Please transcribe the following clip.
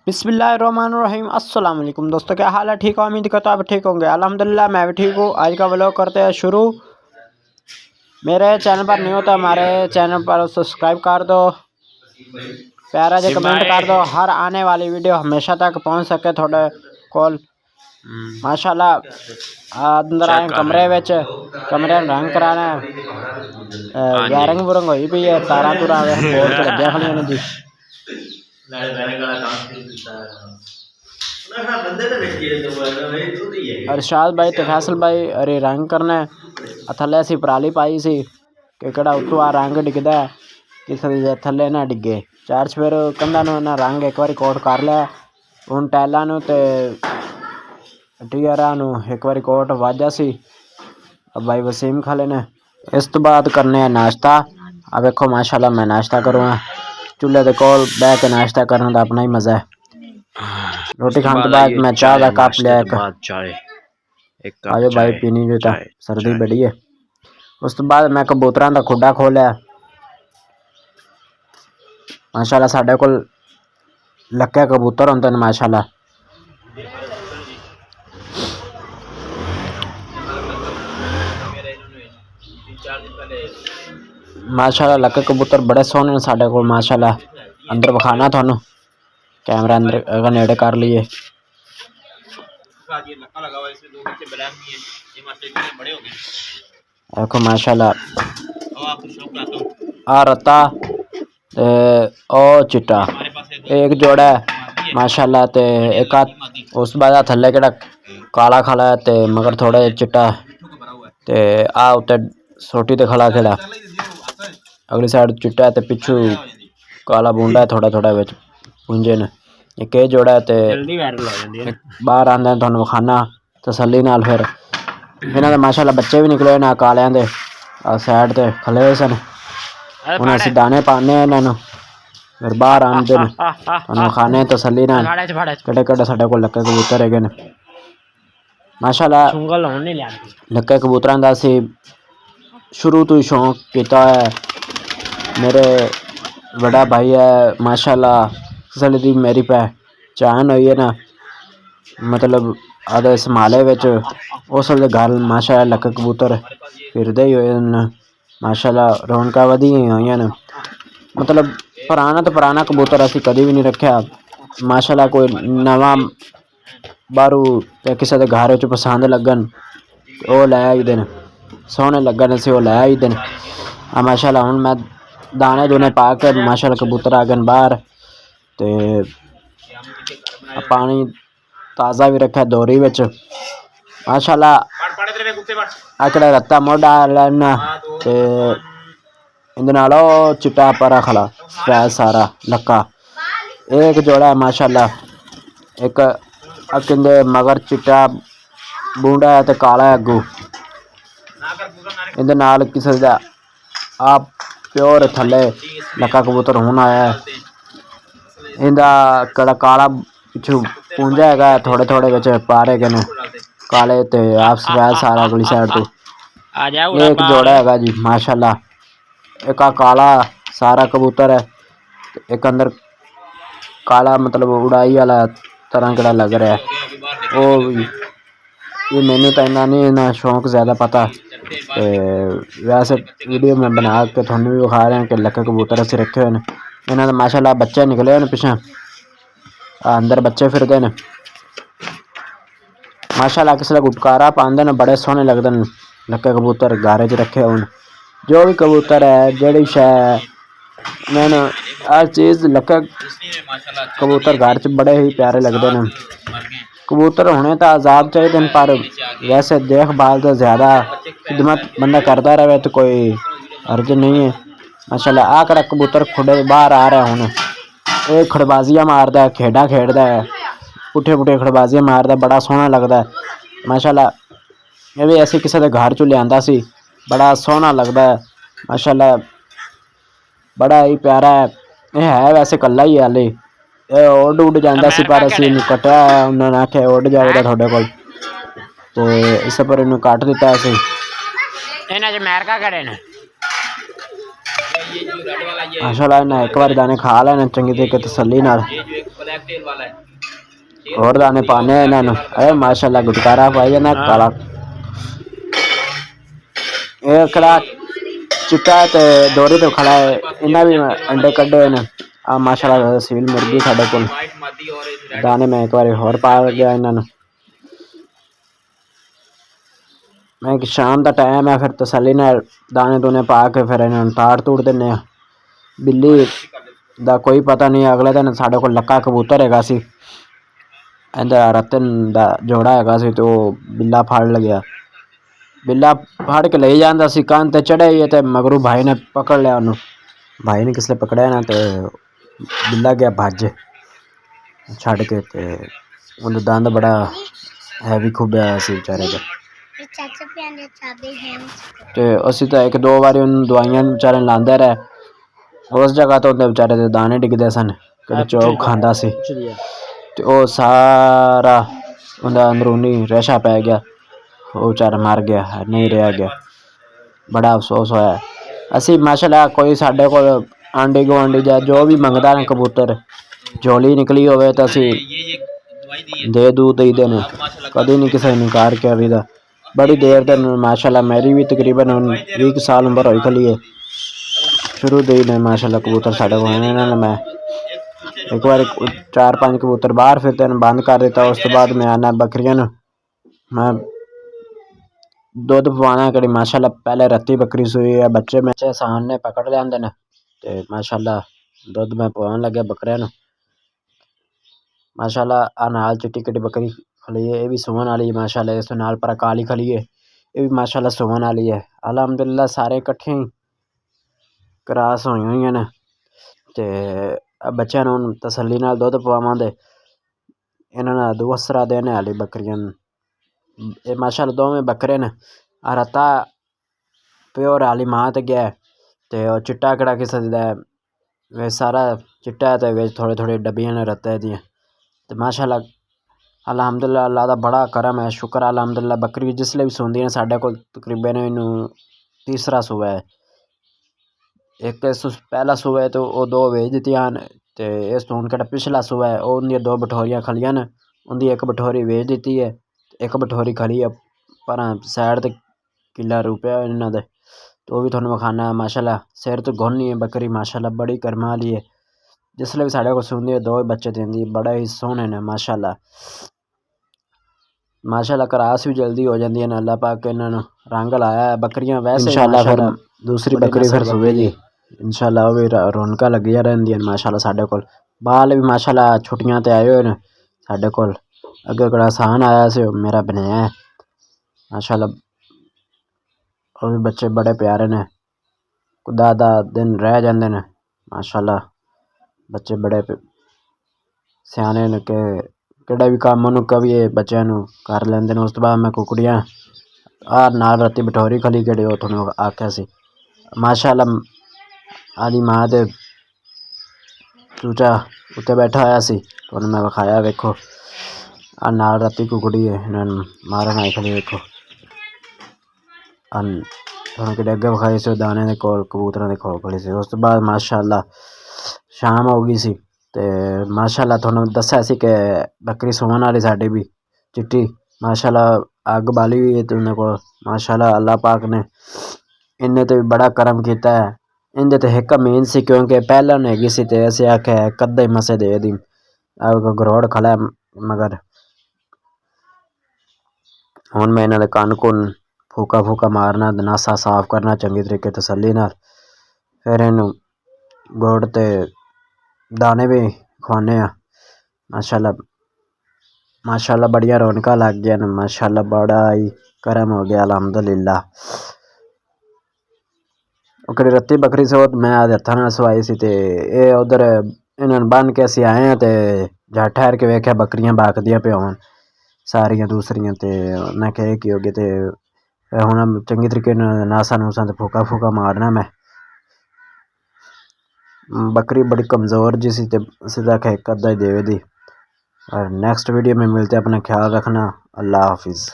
बिस्मिल्लाहिर्रहमानिर्रहीम अस्सलाम वालेकुम दोस्तों, क्या हाल है? ठीक हो? उम्मीद करता हूँ आप ठीक होंगे। अल्हम्दुलिल्लाह मैं भी ठीक हूँ। आज का व्लॉग करते हैं शुरू। मेरे चैनल पर नहीं होता, हमारे चैनल पर सब्सक्राइब कर दो, प्यारा जो कमेंट कर दो, हर आने वाली वीडियो हमेशा तक पहुँच सके थोड़े कॉल। माशाल्लाह अंदर आए कमरे विच, कमरे रंग कराना वायरिंग वुरंग हुई पई है, तारा तुरा बोर्ड च लग्गियां खड़ियां ने जी। अरशाद भाई तो फैसल भाई अरे रंग करना थले असी पराली पाई सी कि कड़ा उत्तों आ रंग डिगदा किसी थले ना डिगे। चार चफेर कंधा ना रंग एक बार कोट कर लिया, हुण टैलां नूं ते टीआरा नूं एक बार कोट वाजा सी। अब भाई वसीम खाले ने इस तो बाद करने नाश्ता। अब देखो माशाल्लाह मैं नाश्ता करूँगा चूल्हे के कोल बह के नाश्ता करने का अपना ही मज़ा है। रोटी खाने के बाद मैं चाय का कप लिया एक आजो भाई पीनी जो था, सर्दी बड़ी है। उस तो बाद मैं कबूतरां दा खुड्डा खोलिया। माशाल्लाह साडे कोल लक्के कबूतर होंदे ने माशाल्लाह। माशाल्लाह लक्के कबूतर बड़े सोहने ने साडे कोल माशाल्लाह। अंदर विखाना थानू, कैमरा अंदर नेड़े कर लिए। देखो माशाल्लाह आ रत्ता ओ चिट्टा एक जोड़ा है माशाल्लाह ते एक उस बाद थल्ले केड़ा काला खड़ा है ते मगर थोड़ा चिट्टा ते आ उत्ते सोटी ते खड़ा केड़ा अगली साइड चिट्टा है ते पिछू काला बूंदा है थोड़ा थोड़ा विच पुंजे ने एक जोड़ा है ते बाहर आंदा तुहानू विखाना तसल्ली नाल। फिर इन्हां दे माशाल्लाह बच्चे भी निकले ना कालियां दे साइड ते खले हुए सन। हुण असीं दाने पाने इन्हां नूं फिर बाहर आंदे ने तुहानू विखाने तसल्ली नाल केड़े केड़े साडे कोल लक्के कबूतर हैगे ने माशाल्लाह। लक्के कबूतरां दा असीं शुरू तो ही शौक कीता है। मेरे बड़ा भाई है माशाल्लाह, जिसले दी मेरी पहचान हुई है ना, मतलब आधे समाले विच उस वेले घर माशाल्लाह लक्के कबूतर फिरदे ही होए न माशाल्लाह। रौनकां वधी होईयां न, मतलब पुराना तो पुराना कबूतर असीं कदी भी नहीं रखिया माशाल्लाह। कोई नवां बाहरों ते किसी दे घर विच पसंद लगन ओह लै आईदे न, सोहने लगन असीं ओह लै आईदे न माशाल्लाह। हुण मैं दाने दूने पा के माशाल्लाह कबूतर आ गए बाहर ते पानी ताज़ा भी रखा दोरी विच माशाल्लाह। आकड़ा रत्ता मोढ़ा लैना ते इंदे नाल ओह चिट्टा परा खला सफैद सारा लक्का एक जोड़ा है माशाल्लाह। एक अकिंदे मगर चिट्टा बूंदा है ते काला है अग्गू। इंदे नाल किसे दा आप प्योर थले लक्का कबूतर हुण आया है। इंदा कड़ा काला पिछू पुंजा हैगा थोड़े थोड़े विच पारे गए ने काले ते आप सफैद सारा अगली साइड तो एक जोड़ा हैगा जी माशाल्लाह। एक काला सारा कबूतर है, एक अंदर काला मतलब उड़ाई वाला तरह केड़ा लग रहा है वो भी। ये मैंने तो इन्ना नहीं इन्ना शौक ज़्यादा पता ते वैसे वीडियो में बना के थोनू भी विखा रहे हैं कि लक्के कबूतर असीं रखे हुए हैं। इन्हां दे माशाल्लाह बच्चे निकले ने पिछे अंदर बच्चे फिरदे ने माशाल्लाह। किसी का गुटकारा पांदे ने बड़े सोहने लगदे ने लक्के कबूतर घर च रखे होण। जो भी कबूतर है जेड़ी शै मैंने हर चीज़ लक्के कबूतर घर च बड़े ही प्यारे लगदे ने। कबूतर होने तो आज़ाद चाहिए पर वैसे देखभाल तो ज़्यादा खिदमत बंदा करता रहे तो कोई अर्ज नहीं है माशाल्लाह। आ कड़ा कबूतर खुडे बाहर आ रहा है हुण ये खड़बाजियां मारदा है, खेडा खेडदा है, पुठे पुठे खड़बाजियां मारदा, बड़ा सोहना लगदा है माशाल्लाह। ये भी ऐसे किसी के घर चों लिआंदा सी, बड़ा सोहना लगदा है माशाल्लाह, बड़ा ही प्यारा है। ये है वैसे कल्ला ही हाले उड़ उड़ जाता सी पर असीं इहनूं कट्टिया उन्होंने आख्या उड़ जाएगा तुहाडे कोल ते इस पर इहनूं कट दिता असीं। इन्हां च अमेरिका खड़े ने माशाल्लाह। इन्हें एक बार दाने खा लेने चंगी तरीके तसल्ली नाल। और दाने पाने इन्होंने अरे माशाल्लाह गुटकारा पाई जाना काला ये खड़ा चिट्टा ते दोरे तो खड़ा है इन्हें भी अंडे कड्डे ने आ माशाल्लाह सिविल मुर्गी साडे कोल दाने मैं एक बार होर पा गया इन्होंने मैं कि शाम का टाइम है फिर तसल्ली नाल दाने दूने पा के फिर इन्होंने ताड़ तूड़ दिन्ने आ बिल्ली दा कोई पता नहीं अगले दिन साडे कोल लक्का कबूतर हैगा सी इंदा रतन दा जोड़ा हैगा सी तो बिल्ला फड़ लग्या बिल्ला फड़ के ले जांदा सी कान ते चढ़े ते मगरू भाई ने पकड़ लिया उन्होंने भाई ने किसले पकड़या ना तो बिल्ला गया भज छड़ के ते उन्दा दंद बड़ा हैवी खुब्या सी बेचारे दा ते असी तो एक दो बारी उन्हें दवाइयां बेचारे लांदे रहे उस जगह तो उन्हें बेचारे दे दाने डिगदे सन कदे चौक खांदा सी ते ओ सारा उन्दा अंदरूनी रेशा पै गया वो बेचारा मर गया नहीं रह गया बड़ा अफसोस होया असी माशाल्लाह कोई साडे कोल आंडी गुआंढी जा जो भी मंगदा ना कबूतर झोली निकली होवे तो असी दे दूँ दई देने कभी नहीं किसी ने इनकार करीदा बड़ी देर तक माशाल्लाह मेरी भी तकरीबन 20 साल उम्र होई खली है शुरू दे ने माशाल्लाह कबूतर साडे कोल ने मैं एक बार 4-5 कबूतर बाहर फिरते बंद कर दिता उस तो बाद मैं आना बकरियां मैं दुध पवाना कड़ी माशाल्लाह पहले रत्ती बकरी सूई है बच्चे में आसान ने पकड़ लियांदे ने ते माशाल्लाह दुध मैं पवान लगे बकरियां नूं माशाल्लाह आ नाल चिट्टी कटी बकरी खली है ये भी सुवन वाली है माशाल्लाह इस नाल पर काली खली है ये भी माशाल्लाह सुवन वाली है अलहमदुलिल्लाह सारे इकट्ठे ही क्रॉस होई हुई ने ते बच्चों नूं तसल्ली नाल दुध पवावां दे इन्हां दा दूसरा दिन है हाली बकरियां ये माशाल्लाह दोवें बकरे ने रत्ता प्योर आली मां ते गया ते चिट्टा कड़ा किसे दा वे सारा चिट्टा ते विच थोड़े थोड़े डब्बियां ने रत्ते दियां ते माशाल्लाह अलहमदुलिल्लाह अल्लाह दा बड़ा करम है शुक्र अलहमदुलिल्लाह बकरी जिसले भी सूंदी ने साडे कोल तकरीबन इनू तीसरा सूआ है एक पहला सूआ है तो वो 2 भेज दित्तियां ते इस तो हुण पिछला सूआ है उन्दियां 2 बठोरियां खलियां ने उन्दी एक बठोरी भेज दित्ती है एक बठोरी खली है पर साइड ते किला रुपया इन्हां दे तो भी थोड़ा विखाना माशाल्लाह सिर तो घोनी है बकरी माशाल्लाह बड़ी कर्मा वाली है जिसले भी साढ़े को सूंदी है 2 बच्चे देंदी बड़ा ही सोहने ने माशाल्लाह क्रॉस भी जल्दी हो जाती है अल्लाह पाक इन्होंने रंग लाया है बकरियां वैसे इंशाल्लाह फिर दूसरी बकरी फिर सुवेगी इंशाल्लाह वो भी रौनक लगिया रहिंदियां माशाल्लाह साढ़े कोल बाल भी माशाल्लाह छुट्टियां ते आए हुए ने साढ़े कोल अगे कड़ा आसान आया से मेरा बनाया है माशाल्लाह वो भी बच्चे बड़े प्यारे ने दादा दिन रह जाते हैं माशाल्लाह बच्चे बड़े सियाने ने के किड़ा भी काम उन्होंने कभी बच्चों नूं कर लेंदे ने उस तो बाद मैं कुकड़ियां नाल रत्ती बठोरी खली कड़ी वो थोड़ा आख्या सी माशाल्लाह आली मां दे चूचा उत्ते बैठा होया सी तो मैं विखाया वेखो नाल रत्ती कुकड़ी है इन्होंने मारन आई खली वेखो थोड़ा कि अगे विखाई से दाने के कोल कबूतरों के कोल खड़ी सी उस तो बाद माशाल्लाह शाम हो गई सी ते माशाल्लाह थोड़ा दस्या सी कि बकरी सुवन वाली साडी भी चिट्टी माशाल्लाह अग बाली हुई है उन्हें को माशाल्लाह अल्लाह पाक ने इन्हें तो भी बड़ा करम किया है इंदे ते एक मीन सी क्योंकि पहले हैगी सी ते असीं आख्या कद्दे मसे दे दी गरोड़ खला मगर हुण मैं इन्हां दे कन्न कुन्न फूका मारना नासा साफ करना चंगी तरीके तसल्ली नाल फिर इनू गुड़ ते दाने भी खुआने माशाल्लाह बड़िया रौनक लग गया माशाल्लाह बड़ा ही करम हो गया अलहमदुलिल्लाह ओकड़ी रत्ती बकरी से मैं आदे हत्थां नाल सवाई सी ते ये उधर इन्होंने बन के असीं आए हैं ते जा ठहर के वेख्या बकरियां बाकदियां पे होवन सारियां दूसरियां ते मैं कहा की हो गया ते हुण चंगी तरीके नासा नूसा ते फूका मारना मैं बकरी बड़ी कमज़ोर जी सी ते सीधा एक अद्धा ही देवे दी और नेक्स्ट वीडियो में मिलते अपना ख्याल रखना अल्लाह हाफिज़।